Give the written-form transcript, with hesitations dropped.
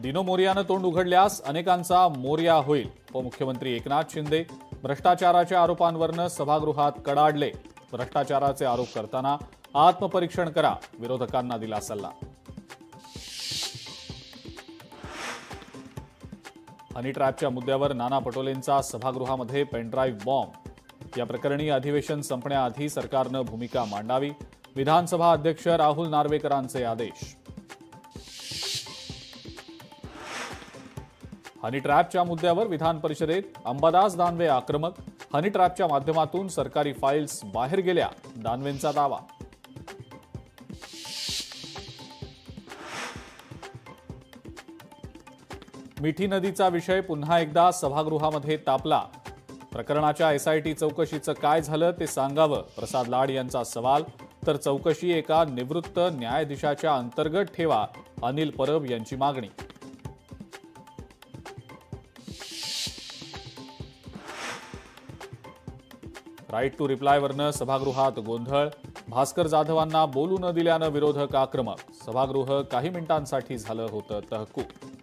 दिनो मोरियानं तोंड उघडल्यास अनेकांचा मोर्या होईल. उपमुख्यमंत्री एकनाथ शिंदे भ्रष्टाचाराच्या आरोपांवरनं सभागृहात कडाडले. भ्रष्टाचाराचे आरोप करताना आत्मपरीक्षण करा, विरोधकांना दिला सल्ला. हनी ट्रॅपच्या मुद्द्यावर नाना पटोलेंचा सभागृहामध्ये पेनड्राईव्ह बॉम्ब. या प्रकरणी अधिवेशन संपण्याआधी सरकारनं भूमिका मांडावी. विधानसभा अध्यक्ष राहुल नार्वेकरांचे आदेश. हनी ट्रॅपच्या मुद्द्यावर विधान परिषदेत अंबादास दानवे आक्रमक. हनी ट्रॅपच्या माध्यमातून सरकारी फाईल्स बाहेर गेल्या, दानवेंचा दावा. मिठी नदीचा विषय पुन्हा एकदा सभागृहामध्ये तापला. प्रकरणाच्या एसआयटी चौकशीचं काय झालं ते सांगावं, प्रसाद लाड यांचा सवाल. तर चौकशी एका निवृत्त न्यायाधीशाच्या अंतर्गत ठेवा, अनिल परब यांची मागणी. राईट टू रिप्लायवरनं सभागृहात गोंधळ. भास्कर जाधवांना बोलू न दिल्यानं विरोधक आक्रमक. सभागृह काही मिनिटांसाठी झालं होतं तहकूब.